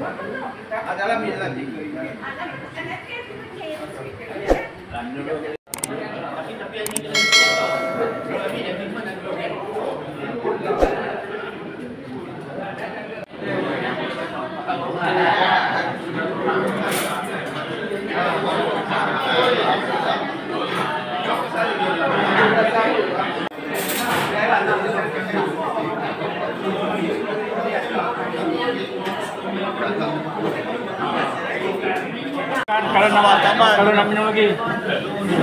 Adalah bila tiga ini. Tapi yang ini kalau nak minum lagi,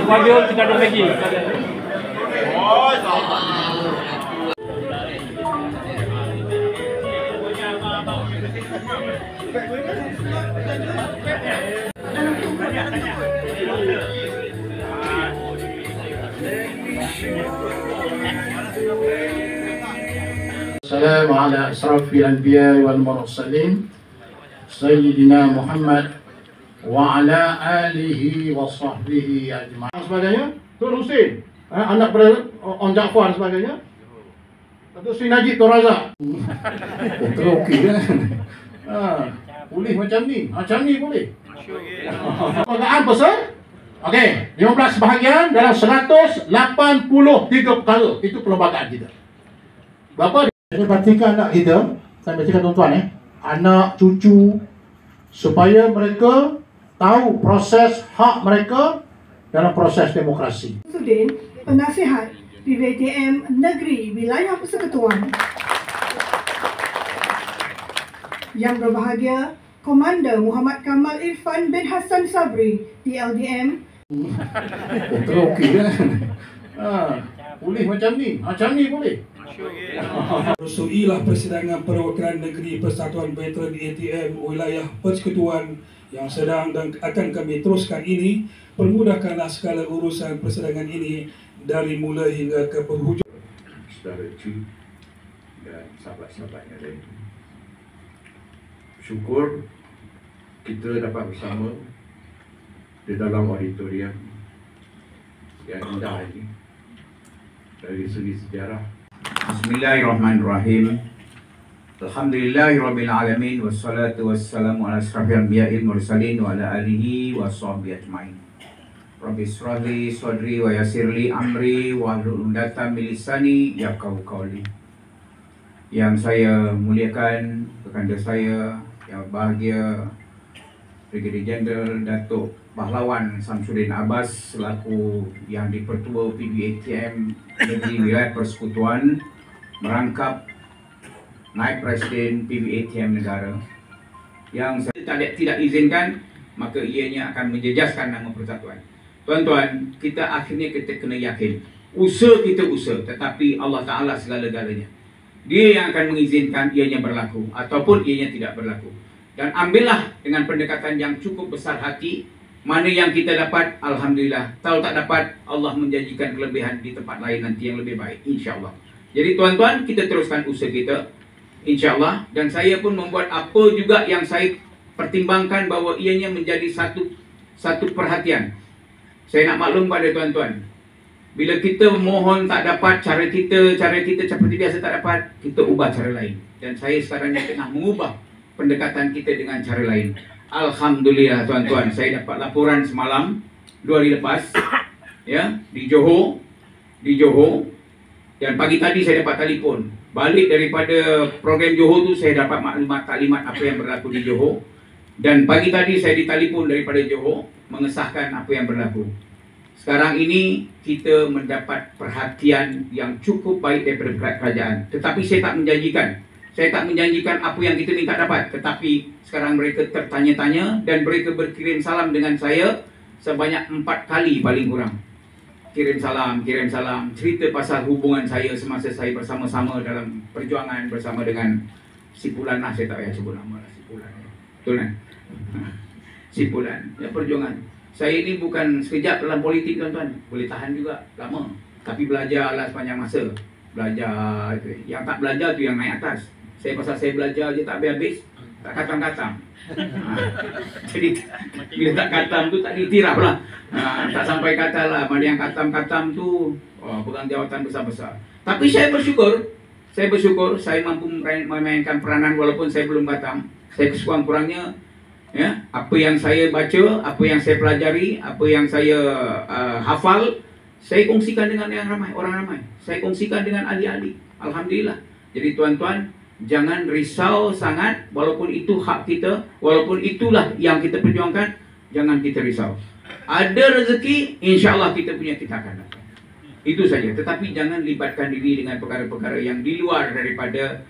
pagi kita ada lagi. Assalamu ala asrafil anbiya wal mursalin Sayyidina Muhammad wa ala alihi wa sahbihi ajma'in. Sebagainya, Tun Hussein, anak On Jaafar sebagainya. Atau Sri Najib Tun Razak. Itu okey kan? Boleh macam ni boleh. Perkataan besar. Okey, 15 bahagian dalam 183 perkara. Itu perlembagaan kita. Berapa? Saya pastikan anak kita, saya pastikan tuan-tuan anak cucu, supaya mereka tahu proses hak mereka dalam proses demokrasi. Sudin, penasihat PBTM Negeri Wilayah Persekutuan. Yang berbahagia, Komander Muhammad Kamal Irfan bin Hassan Sabri, PLDM. Itu okey kan? Boleh macam ni boleh. Rusuilah persidangan perwakilan negeri Persatuan Veteran ATM Wilayah Persekutuan yang sedang dan akan kami teruskan ini. Permudahkanlah segala urusan persidangan ini dari mula hingga ke penghujung. Saudara Cik dan sahabat-sahabat yang lain, syukur kita dapat bersama di dalam auditorium yang indah ini. Dari segi sejarah, Bismillahirrahmanirrahim. Alhamdulillahirrabbilalamin. Wassalatu wassalamu ala asrafil anbiya'il mursalin wa ala alihi wa sahbihi ajma'in. Rabbi israhli sadri wa yassirli amri wa hlul 'uqdatam min lisani yafqahu qawli. Yang saya muliakan rekan saya yang bahagia Brigadier Jeneral Datuk Pahlawan Samsudin Abbas selaku yang di-Pertua PBATM Negeri Wilayah Persekutuan merangkap Naib Presiden PBATM Negara yang saya tidak izinkan, maka ianya akan menjejaskan nama persatuan. Tuan-tuan, kita akhirnya kita kena yakin usaha kita usaha, tetapi Allah Ta'ala segala-galanya. Dia yang akan mengizinkan ianya berlaku ataupun ianya tidak berlaku. Dan ambillah dengan pendekatan yang cukup besar hati. Mana yang kita dapat, Alhamdulillah. Kalau tak dapat, Allah menjanjikan kelebihan di tempat lain nanti yang lebih baik, insyaAllah. Jadi tuan-tuan, kita teruskan usaha kita, insyaAllah. Dan saya pun membuat apa juga yang saya pertimbangkan bahawa ianya menjadi satu perhatian. Saya nak maklum pada tuan-tuan, bila kita mohon tak dapat, cara kita seperti biasa tak dapat, kita ubah cara lain. Dan saya sekarang ni tengah mengubah pendekatan kita dengan cara lain. Alhamdulillah tuan-tuan, saya dapat laporan semalam 2 hari lepas ya di Johor. Dan pagi tadi saya dapat telefon balik daripada program Johor tu, saya dapat taklimat apa yang berlaku di Johor. Dan pagi tadi saya ditelepon daripada Johor mengesahkan apa yang berlaku. Sekarang ini kita mendapat perhatian yang cukup baik daripada kerajaan. Tetapi saya tak menjanjikan apa yang kita minta dapat. Tetapi sekarang mereka tertanya-tanya dan mereka berkirim salam dengan saya sebanyak 4 kali paling kurang. Kirim salam, cerita pasal hubungan saya semasa saya bersama-sama dalam perjuangan bersama dengan Sipulan lah, saya tak payah sebut nama lah, Sipulan. Betul kan? Sipulan, ya, perjuangan. Saya ini bukan sekejap dalam politik tuan-tuan, boleh tahan juga lama. Tapi belajarlah sepanjang masa. Belajar itu. Yang tak belajar tu yang naik atas. Saya pasal saya belajar je tak habis-habis, tak katam-katam. Jadi bila tak katam tu tak ditiraf lah. Tak sampai kata lah. Mana yang katam-katam tu pegang jawatan besar-besar. Tapi saya bersyukur saya mampu memainkan peranan walaupun saya belum katam. Saya kekurang-kurangnya, ya, apa yang saya baca, apa yang saya pelajari, apa yang saya hafal, saya kongsikan dengan yang ramai, orang ramai. Saya kongsikan dengan ahli-ahli. Alhamdulillah. Jadi tuan-tuan, jangan risau sangat, walaupun itu hak kita, walaupun itulah yang kita perjuangkan, jangan kita risau. Ada rezeki, insya-Allah kita akan dapat. Itu saja. Tetapi jangan libatkan diri dengan perkara-perkara yang di luar daripada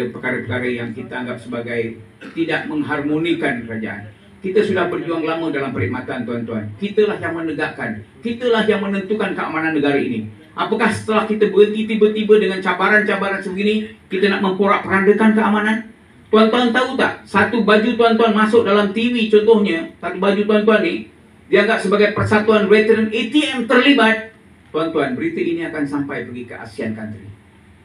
perkara-perkara yang kita anggap sebagai tidak mengharmonikan kerajaan. Kita sudah berjuang lama dalam perkhidmatan, tuan-tuan. Kitalah yang menegakkan, kitalah yang menentukan keamanan negara ini. Apakah setelah kita berhenti tiba-tiba dengan cabaran-cabaran sebegini, kita nak memporak-perandakan keamanan? Tuan-tuan tahu tak, satu baju tuan-tuan masuk dalam TV contohnya, satu baju tuan-tuan ni dianggap sebagai Persatuan Veteran ATM terlibat. Tuan-tuan, berita ini akan sampai pergi ke ASEAN country.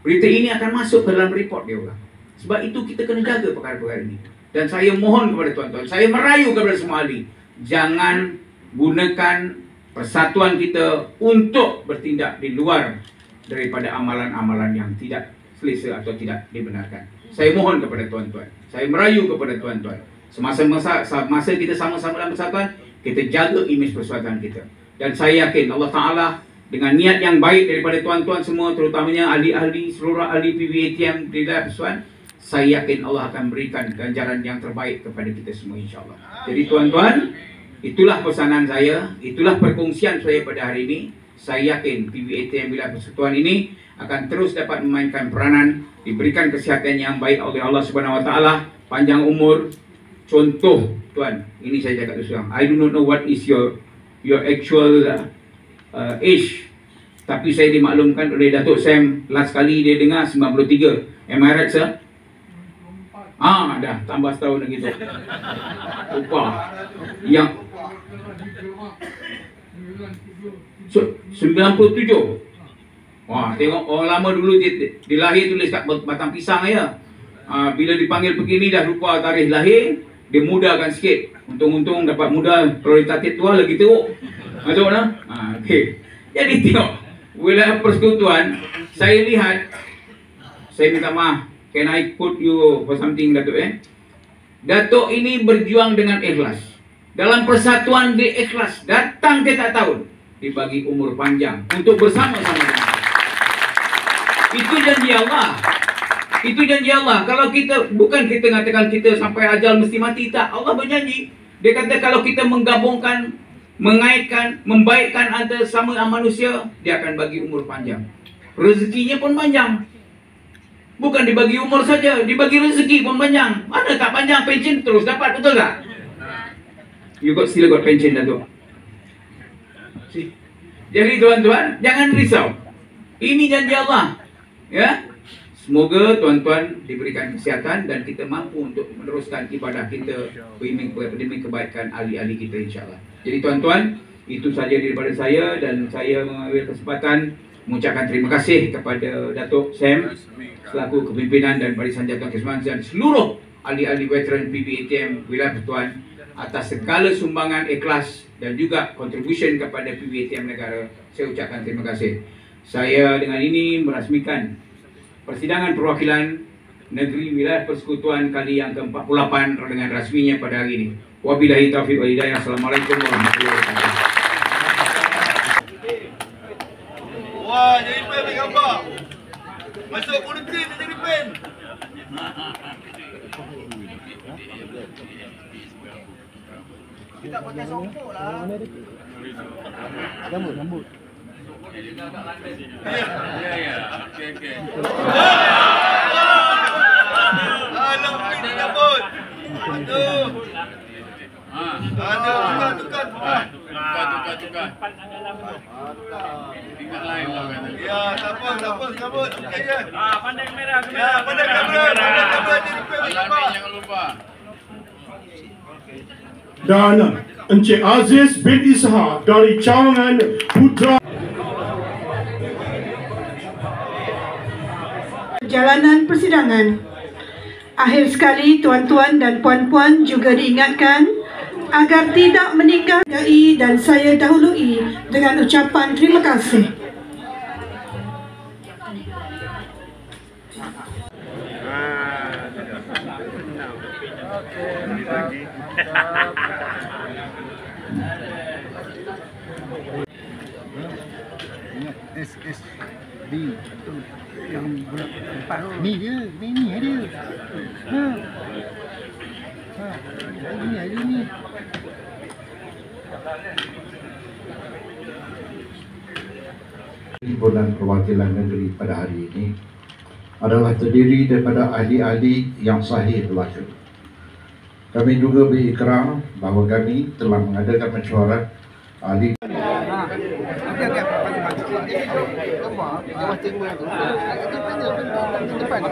Berita ini akan masuk ke dalam report dia orang. Sebab itu kita kena jaga perkara-perkara ini. Dan saya mohon kepada tuan-tuan, saya merayu kepada semua ahli, jangan gunakan persatuan kita untuk bertindak di luar daripada amalan-amalan yang tidak selesa atau tidak dibenarkan. Saya mohon kepada tuan-tuan, saya merayu kepada tuan-tuan, semasa kita sama-sama dalam persatuan, kita jaga imej persatuan kita. Dan saya yakin Allah Ta'ala dengan niat yang baik daripada tuan-tuan semua, terutamanya ahli-ahli, seluruh ahli PBATM di dalam persatuan, saya yakin Allah akan berikan ganjaran yang terbaik kepada kita semua, insya-Allah. Jadi tuan-tuan, itulah pesanan saya, itulah perkongsian saya pada hari ini. Saya yakin PBATM Wilayah Persekutuan ini akan terus dapat memainkan peranan, diberikan kesihatan yang baik oleh Allah Subhanahu Wa Taala, panjang umur. Contoh, tuan, ini saya cakap terus terang, I do not know what is your actual age, tapi saya dimaklumkan oleh Datuk Sam, last kali dia dengar 93. Am I right, sir? Dah tambah setahun lagi tu. Lupa. Yang 97. Wah, tengok orang lama dulu dia lahir tulis kat batang pisang aja. Bila dipanggil begini dah lupa tarikh lahir, dia mudahkan sikit. Untung-untung dapat mudah prioritatif tua lagi teruk. Masuk nah? Okey. Jadi tengok, wilayah persekutuan, saya lihat, saya minta maaf, can I quote you for something, Datuk? Datuk ini berjuang dengan ikhlas. Dalam persatuan dia ikhlas, datang tiap tahun, dibagi umur panjang untuk bersama-sama. Itu janji Allah. Itu janji Allah. Kalau kita, bukan kita mengatakan kita sampai ajal mesti mati, tak. Allah berjanji. Dia kata kalau kita menggabungkan, mengaitkan, membaikkan antara sama manusia, dia akan bagi umur panjang. Rezekinya pun panjang. Bukan dibagi umur saja, dibagi rezeki pun panjang. Mana tak panjang, pension terus dapat, betul tak? You still got pension, Datuk. Jadi tuan-tuan, jangan risau. Ini janji Allah. Ya, semoga tuan-tuan diberikan kesihatan dan kita mampu untuk meneruskan ibadah kita demi kebaikan ahli-ahli kita, insya-Allah. Jadi tuan-tuan, itu saja daripada saya, dan saya mengambil kesempatan mengucapkan terima kasih kepada Datuk Sam selaku kepimpinan dan Barisan Jabatan Kesihatan dan seluruh ahli-ahli veteran PBATM Wilayah Persekutuan atas segala sumbangan ikhlas dan juga contribution kepada PBATM negara. Saya ucapkan terima kasih. Saya dengan ini merasmikan persidangan perwakilan negeri Wilayah Persekutuan kali yang ke-48 dengan rasminya pada hari ini. Wabillahi taufiq wal hidayah. Assalamualaikum warahmatullahi wabarakatuh. Wah, jadi pen ambil gambar. Masuk politik jadi pen. Kita pakai songkok lah. Rambut. Ya. Okey. Alah, pilih rambut. Aduh. Tukar. Tinggal lain lah kan. Ya, tak apa, rambut. Okey je. Pandai merah. Ya, pandai kamera. Jangan lupa. Dan Encik Aziz bin Ishak dari Cawangan Putra. Perjalanan persidangan. Akhir sekali, tuan-tuan dan puan-puan juga diingatkan agar tidak meninggalkan, dan saya dahului dengan ucapan terima kasih. SSD tu yang lepas tu ni dia hari ni Himpunan Perwakilan Negeri pada hari ini adalah terdiri daripada ahli-ahli yang sahih berlaku. Kami juga berikrar bahawa kami telah mengadakan mesyuarat ahli depan